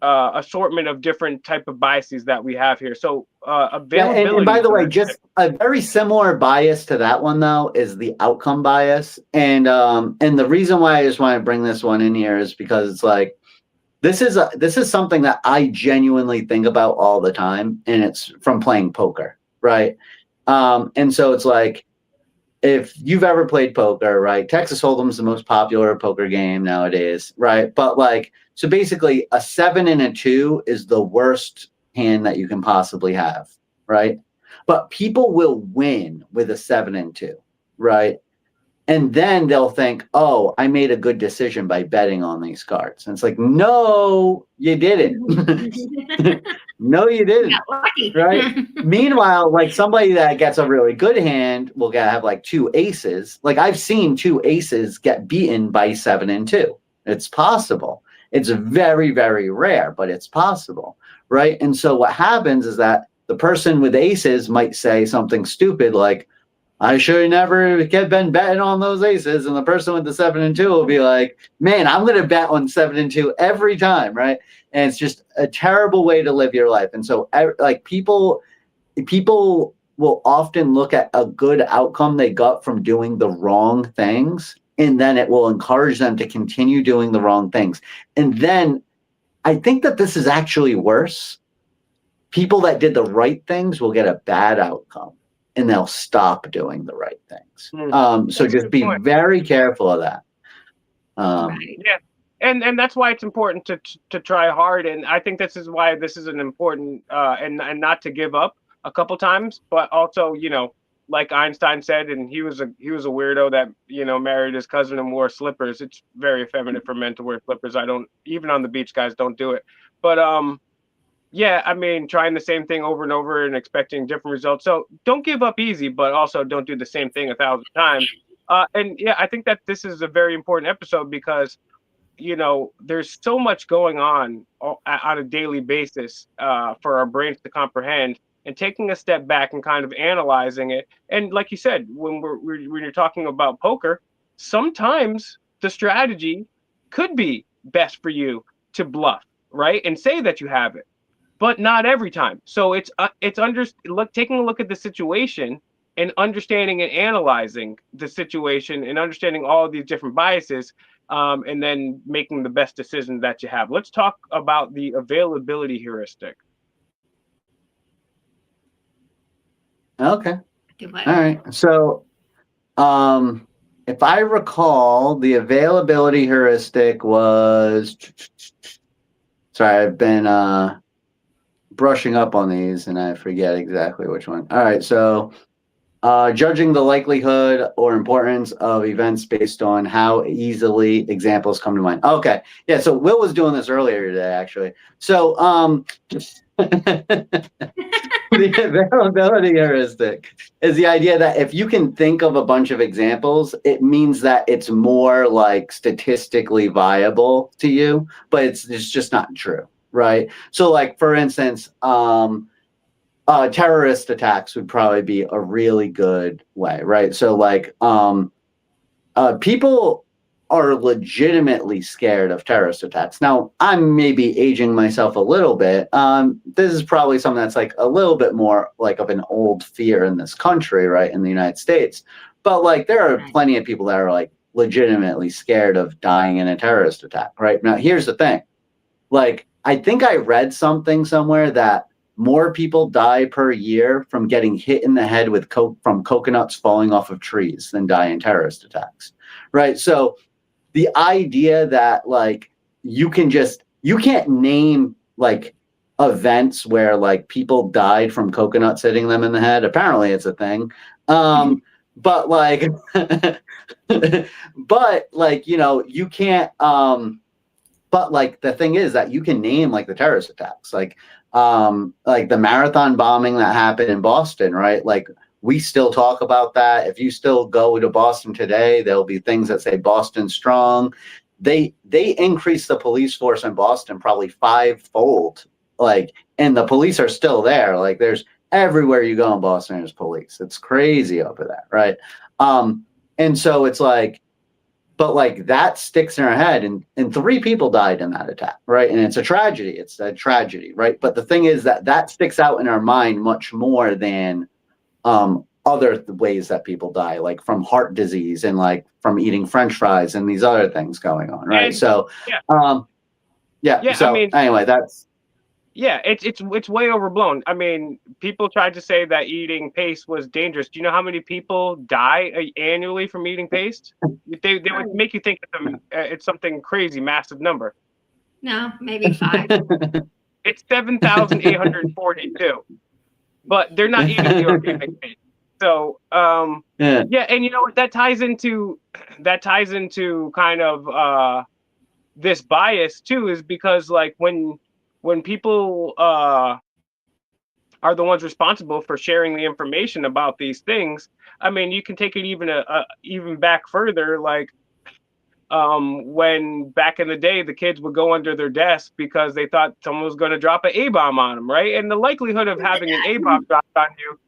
assortment of different type of biases that we have here. So availability. Yeah, and by the way, just a very similar bias to that one though is the outcome bias. And the reason why I just want to bring this one in here is because it's like, this is something that I genuinely think about all the time, and it's from playing poker, right? And so it's like, if you've ever played poker, right? Texas Hold'em is the most popular poker game nowadays, right? But like, so basically, a 7 and a 2 is the worst hand that you can possibly have, right? But people will win with a 7 and 2, right? And then they'll think, oh, I made a good decision by betting on these cards. And it's like, no, you didn't. No, you didn't. Right? Meanwhile, like somebody that gets a really good hand will have like 2 aces. Like I've seen 2 aces get beaten by 7 and 2. It's possible. It's very, very rare, but it's possible. Right? And so what happens is that the person with aces might say something stupid like, I should never been betting on those aces. And the person with the 7 and 2 will be like, man, I'm going to bet on 7 and 2 every time. Right. And it's just a terrible way to live your life. And so like people will often look at a good outcome they got from doing the wrong things. And then it will encourage them to continue doing the wrong things. And then I think that this is actually worse. People that did the right things will get a bad outcome, and they'll stop doing the right things. So just be very careful of that. Yeah. and that's why it's important to try hard. And I think this is why this is an important and not to give up a couple times, but also, like Einstein said, and he was a weirdo that married his cousin and wore slippers. It's very effeminate for men to wear slippers. I don't, even on the beach, guys don't do it. But yeah, I mean, trying the same thing over and over and expecting different results. So don't give up easy, but also don't do the same thing 1,000 times. And yeah, I think that this is a very important episode because there's so much going on a daily basis for our brains to comprehend, and taking a step back and kind of analyzing it. And like you said, when when you're talking about poker, sometimes the strategy could be best for you to bluff, right? And say that you have it, but not every time. So taking a look at the situation and understanding and analyzing the situation and understanding all of these different biases, and then making the best decision that you have. Let's talk about the availability heuristic. Okay. Do All right. So, if I recall, the availability heuristic was. Sorry, I've been brushing up on these, and I forget exactly which one. All right. So, judging the likelihood or importance of events based on how easily examples come to mind. Okay. Yeah. So Will was doing this earlier today, actually. So, the availability heuristic is the idea that if you can think of a bunch of examples, it means that it's more like statistically viable to you, but it's just not true, right? So, like, for instance, terrorist attacks would probably be a really good way, right? So, like, people are legitimately scared of terrorist attacks. Now, I'm maybe aging myself a little bit. This is probably something that's like a little bit more like of an old fear in this country, right, in the United States. But like, there are plenty of people that are like legitimately scared of dying in a terrorist attack, right? Now, here's the thing. Like, I think I read something somewhere that more people die per year from getting hit in the head with from coconuts falling off of trees than die in terrorist attacks, right? So the idea that like you can't name like events where like people died from coconuts hitting them in the head. Apparently it's a thing. But like, but like, you can't, but like the thing is that you can name like the terrorist attacks, like the marathon bombing that happened in Boston, right? Like, we still talk about that. If you still go to Boston today, there'll be things that say Boston strong. They increased the police force in Boston probably 5-fold. Like, and the police are still there. Like, there's everywhere you go in Boston, there's police. It's crazy over there, right? And so it's like, but like that sticks in our head, and 3 people died in that attack, right? And it's a tragedy. It's a tragedy, right? But the thing is that sticks out in our mind much more than other ways that people die, like from heart disease and like from eating French fries and these other things going on, right? And, so, yeah. So I mean, anyway, that's. Yeah, it's way overblown. I mean, people tried to say that eating paste was dangerous. Do you know how many people die annually from eating paste? They would make you think it's something crazy, massive number. No, maybe 5. It's 7,842, but they're not eating the organic paste. So yeah, and that ties into kind of this bias too, is because like when people are the ones responsible for sharing the information about these things, I mean, you can take it even back further, like when back in the day the kids would go under their desk because they thought someone was going to drop an A-bomb on them, right? And the likelihood of having an A-bomb dropped on you,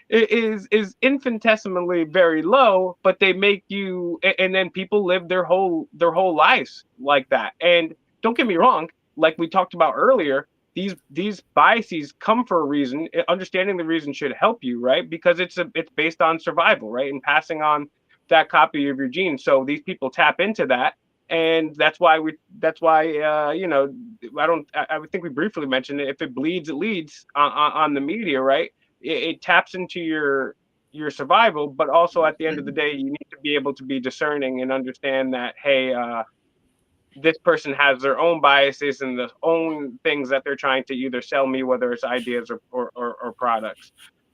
is infinitesimally very low, but they make you, and then people live their whole lives like that. And don't get me wrong, like we talked about earlier, these biases come for a reason. Understanding the reason should help you, right? Because it's based on survival, right? And passing on that copy of your genes. So these people tap into that, and that's why I think we briefly mentioned it. If it bleeds, it leads on the media, right? It taps into your survival, but also at the end of the day, you need to be able to be discerning and understand that, hey, this person has their own biases and their own things that they're trying to either sell me, whether it's ideas or products.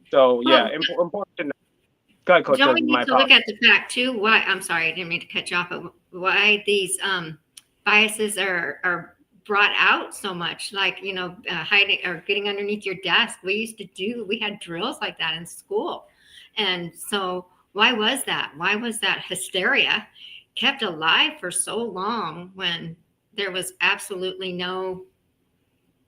So yeah, Well, important to know. Go ahead, Coach don't we Susie, my need to look apologies. at the fact too? Why? I'm sorry, I didn't mean to cut you off, but why these biases are brought out so much? Like, hiding or getting underneath your desk. We had drills like that in school, and so why was that? Why was that hysteria kept alive for so long when there was absolutely no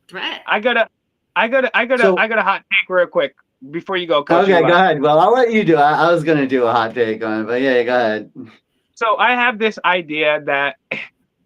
threat? I got a hot take real quick before you go, Coach. Okay, Eli. go ahead. Well, I'll let you do it. I was going to do a hot take on it, but yeah, go ahead. So I have this idea that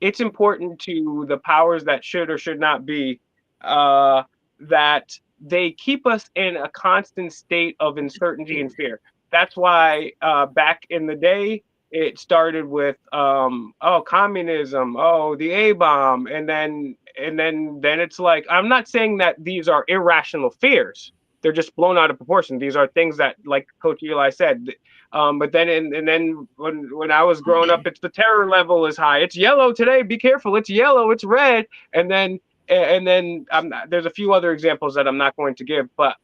it's important to the powers that should or should not be, that they keep us in a constant state of uncertainty and fear. That's why back in the day, it started with communism, the A bomb, and then it's like, I'm not saying that these are irrational fears. They're just blown out of proportion. These are things that, like Coach Eli said, but then and then when I was growing up, it's the terror level is high. It's yellow today. Be careful. It's yellow. It's red. And then there's a few other examples that I'm not going to give, but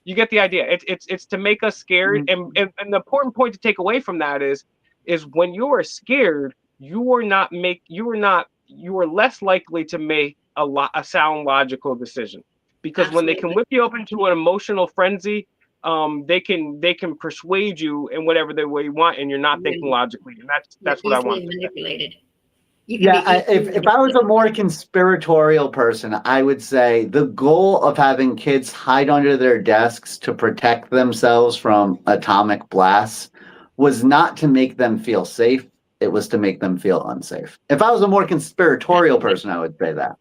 you get the idea. It's to make us scared. And the important point to take away from that is when you are scared, you are less likely to make a sound logical decision, because Absolutely. when they can whip you up into an emotional frenzy, they can persuade you in whatever the way you want, and you're not thinking logically, and that's what I want. Manipulated. Yeah, if I was a more conspiratorial person, I would say the goal of having kids hide under their desks to protect themselves from atomic blasts was not to make them feel safe. It was to make them feel unsafe. If I was a more conspiratorial person, I would say that.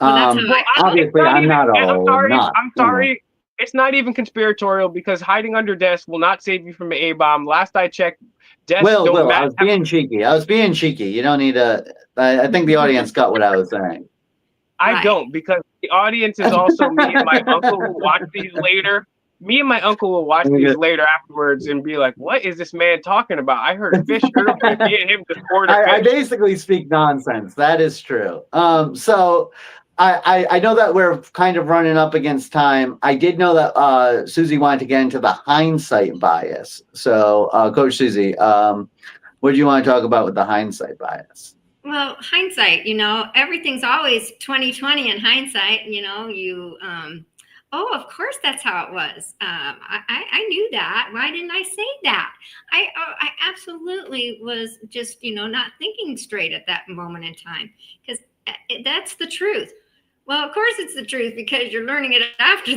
Well, Obviously, I'm not all. I'm sorry. It's not even conspiratorial, because hiding under desks will not save you from an A bomb. Last I checked, desks don't matter. I was being cheeky. You don't need to. I think the audience got what I was saying. I don't, because the audience is also me and my uncle who watch these later. Me and my uncle will watch these later afterwards and be like, "What is this man talking about? I heard fish earlier. Me and him just poured a fish." I basically speak nonsense. That is true. So I know that we're kind of running up against time. I did know that Susie wanted to get into the hindsight bias. So, Coach Susie, what do you want to talk about with the hindsight bias? Well, hindsight, everything's always 20/20 in hindsight. Of course that's how it was. I knew that. Why didn't I say that? I absolutely was just, not thinking straight at that moment in time, because that's the truth. Well, of course it's the truth, because you're learning it after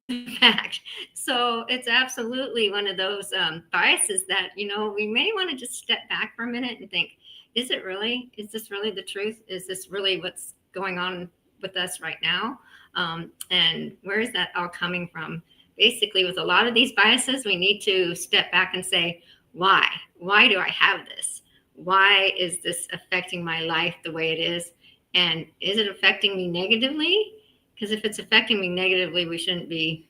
the fact. So it's absolutely one of those biases that, we may want to just step back for a minute and think, is this really the truth? Is this really what's going on with us right now? And where is that all coming from? Basically, with a lot of these biases, we need to step back and say, why? Why do I have this? Why is this affecting my life the way it is? And is it affecting me negatively? Because if it's affecting me negatively, we should be,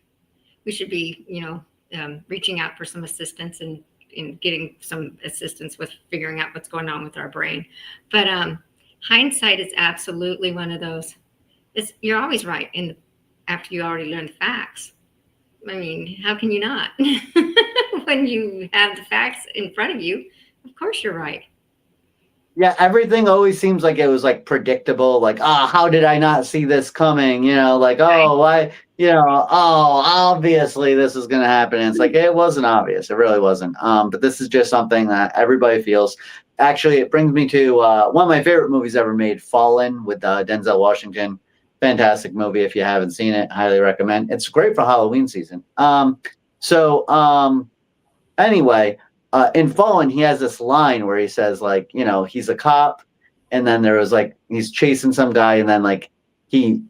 reaching out for some assistance and getting some assistance with figuring out what's going on with our brain. But hindsight is absolutely one of those. You're always right after you already learn the facts. I mean, how can you not? When you have the facts in front of you, of course you're right. Yeah, everything always seems like it was like predictable. Like, how did I not see this coming? Obviously this is going to happen. And it's like, it wasn't obvious. It really wasn't. But this is just something that everybody feels. Actually, it brings me to one of my favorite movies ever made, Fallen, with Denzel Washington. Fantastic movie. If you haven't seen it, highly recommend. It's great for Halloween season. Anyway, in Fallen, he has this line where he says, like, he's a cop, and then there was like, he's chasing some guy, and then like he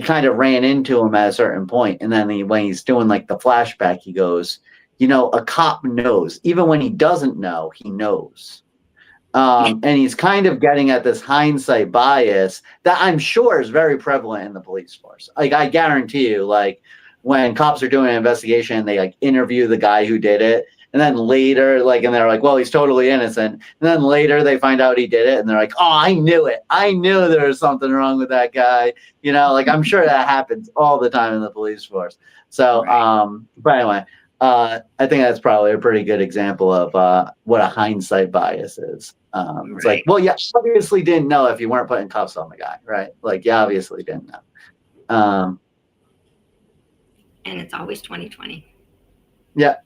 kind of ran into him at a certain point, and then when he's doing like the flashback, he goes, a cop knows, even when he doesn't know, he knows. And he's kind of getting at this hindsight bias that I'm sure is very prevalent in the police force. Like, I guarantee you, like, when cops are doing an investigation, they like interview the guy who did it, And then later, like, and they're like, well, he's totally innocent. And then later they find out he did it, and they're like, oh, I knew it. I knew there was something wrong with that guy. You know, like, I'm sure that happens all the time in the police force. So, but anyway, I think that's probably a pretty good example of what a hindsight bias is. It's like, well, you obviously didn't know if you weren't putting cuffs on the guy, right? Like, you obviously didn't know. And it's always 2020. Yeah.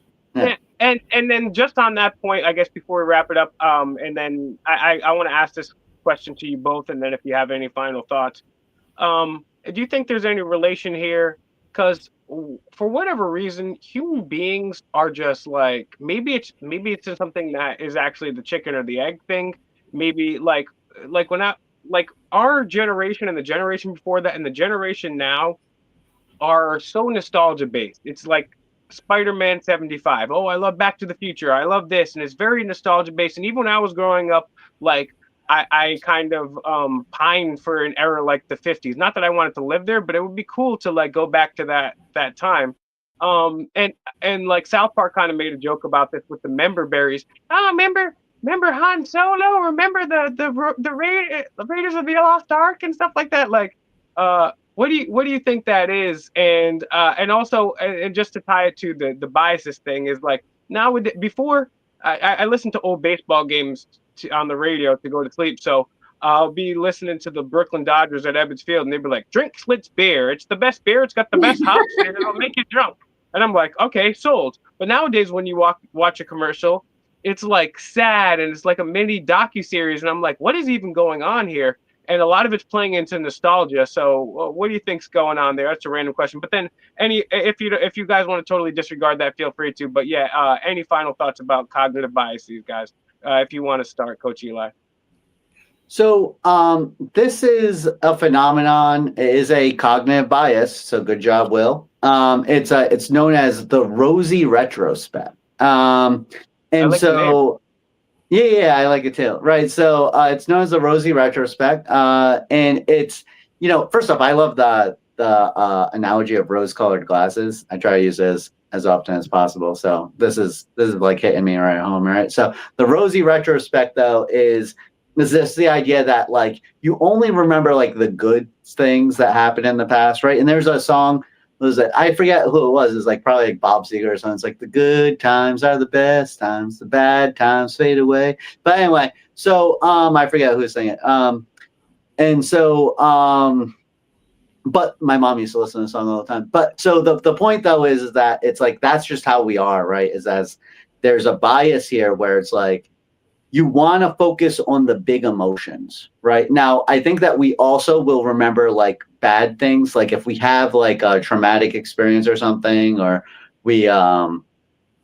And then just on that point, I guess before we wrap it up, and then I want to ask this question to you both, and then if you have any final thoughts, do you think there's any relation here? Because for whatever reason, human beings are just like, maybe it's just something that is actually the chicken or the egg thing. Maybe like when our generation and the generation before that and the generation now are so nostalgia based. It's like Spider-Man 75. Oh, I love Back to the Future. I love this. And it's very nostalgia based. And even when I was growing up, like I kind of pined for an era like the 50s. Not that I wanted to live there, but it would be cool to like go back to that time. And like South Park kind of made a joke about this with the member berries. Oh, remember Han Solo? Remember the Raiders of the Lost Ark and stuff like that? Like what do you think that is? And also and just to tie it to the biases thing is like now with before I listened to old baseball games on the radio to go to sleep, so I'll be listening to the Brooklyn Dodgers at Ebbets Field, and they'd be like, "Drink Schlitz beer. It's the best beer. It's got the best hops, and it'll make you drunk." And I'm like, "Okay, sold." But nowadays, when you watch a commercial, it's like sad and it's like a mini docuseries, and I'm like, "What is even going on here?" And a lot of it's playing into nostalgia. So, what do you think's going on there? That's a random question. But then, if you guys want to totally disregard that, feel free to. But yeah, any final thoughts about cognitive biases, guys? If you want to start, Coach Eli. So this is a phenomenon. It is a cognitive bias. So good job, Will. It's known as the Rosie retrospect. And like so. Yeah, I like it too. Right. So it's known as the Rosie retrospect. And it's, first off, I love the analogy of rose-colored glasses. I try to use this as often as possible. So this is like hitting me right at home, right? So the Rosie retrospect, though, is this the idea that like you only remember like the good things that happened in the past, right? And there's a song. I forget who it was. It's like probably like Bob Seger or something. It's like the good times are the best times, the bad times fade away. But anyway, so I forget who's saying it. And so but my mom used to listen to the song all the time. But so the point though is that it's like that's just how we are, right? Is as there's a bias here where it's like you want to focus on the big emotions, right? Now, I think that we also will remember like bad things, like if we have like a traumatic experience or something, or we have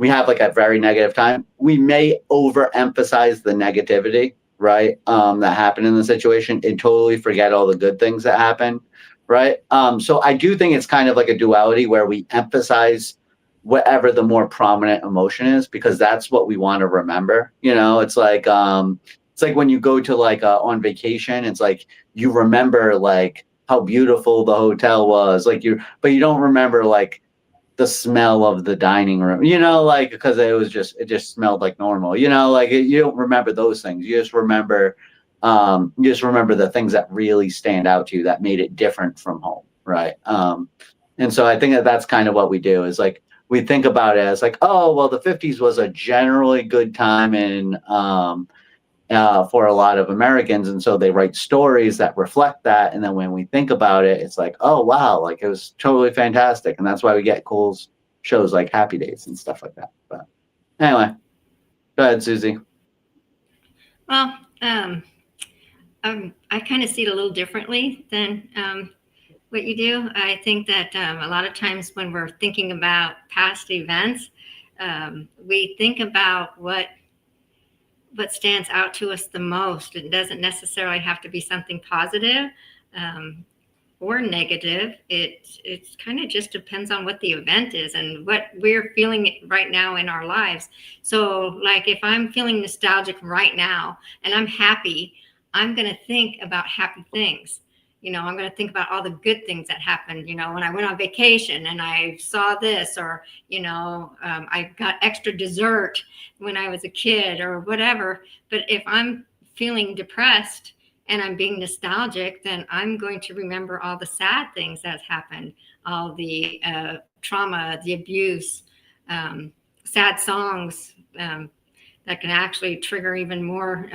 like a very negative time, we may overemphasize the negativity, right? That happened in the situation and totally forget all the good things that happened, right? So I do think it's kind of like a duality where we emphasize whatever the more prominent emotion is, because that's what we want to remember. It's like when you go to like on vacation, it's like you remember like how beautiful the hotel was, like but you don't remember like the smell of the dining room, like because it just smelled like normal, like you don't remember those things. You just remember the things that really stand out to you that made it different from home, right? And so I think that's kind of what we do is like we think about it as like, oh, well, the 50s was a generally good time for a lot of Americans. And so they write stories that reflect that. And then when we think about it, it's like, oh, wow, like it was totally fantastic. And that's why we get cool shows like Happy Days and stuff like that. But anyway, go ahead, Susie. Well, I kind of see it a little differently than what you do. I think that a lot of times when we're thinking about past events, we think about what stands out to us the most. It doesn't necessarily have to be something positive or negative. It kind of just depends on what the event is and what we're feeling right now in our lives. So like if I'm feeling nostalgic right now and I'm happy, I'm going to think about happy things. I'm going to think about all the good things that happened, when I went on vacation and I saw this, or, I got extra dessert when I was a kid or whatever. But if I'm feeling depressed and I'm being nostalgic, then I'm going to remember all the sad things that happened, all the trauma, the abuse, sad songs that can actually trigger even more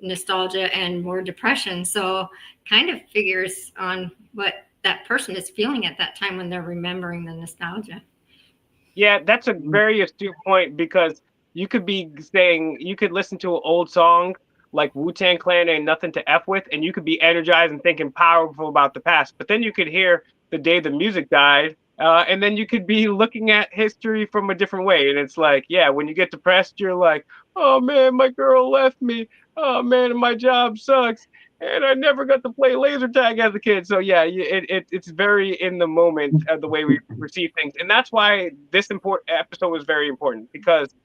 nostalgia and more depression. So kind of figures on what that person is feeling at that time when they're remembering the nostalgia. Yeah, that's a very astute point, because you could listen to an old song like Wu-Tang Clan Ain't Nothing to F With, and you could be energized and thinking powerful about the past. But then you could hear the day the music died, and then you could be looking at history from a different way. And it's like, yeah, when you get depressed, you're like, oh man, my girl left me. Oh man, my job sucks. And I never got to play laser tag as a kid. So yeah, it's very in the moment, the way we receive things. And that's why this important episode was very important, because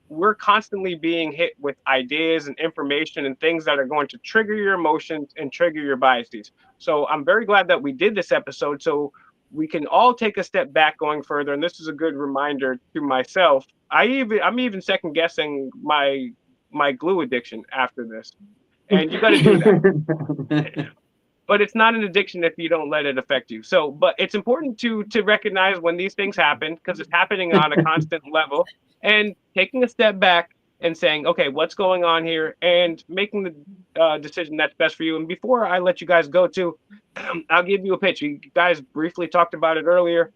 we're constantly being hit with ideas and information and things that are going to trigger your emotions and trigger your biases. So I'm very glad that we did this episode, so we can all take a step back going further. And this is a good reminder to myself. I'm even second guessing my glue addiction after this. And you got to do that. But it's not an addiction if you don't let it affect you. So, but it's important to recognize when these things happen, because it's happening on a constant level, and taking a step back and saying, okay, what's going on here, and making the decision that's best for you. And before I let you guys go too, I'll give you a pitch. You guys briefly talked about it earlier.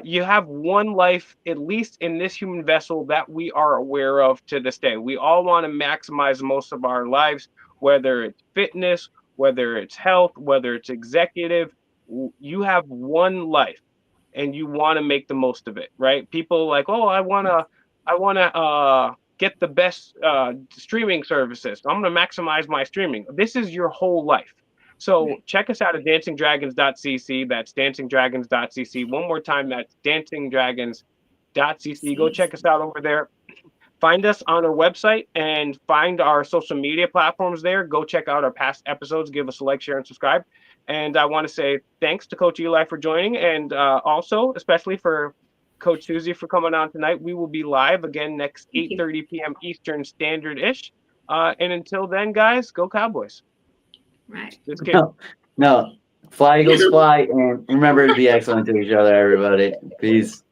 You have one life, at least in this human vessel, that we are aware of to this day. We all want to maximize most of our lives, whether it's fitness, whether it's health, whether it's executive. You have one life, and you want to make the most of it, right? People like, oh, I wanna get the best streaming services. I'm gonna maximize my streaming. This is your whole life. So check us out at DancingDragons.CC. That's DancingDragons.CC. One more time, that's DancingDragons.CC. Go check us out over there. Find us on our website and find our social media platforms there. Go check out our past episodes. Give us a like, share, and subscribe. And I want to say thanks to Coach Eli for joining, and also especially for Coach Susie for coming on tonight. We will be live again next 8:30 p.m. Eastern Standard-ish. And until then, guys, go Cowboys. Right. No. Fly, Eagles, fly. And remember to be excellent to each other, everybody. Peace.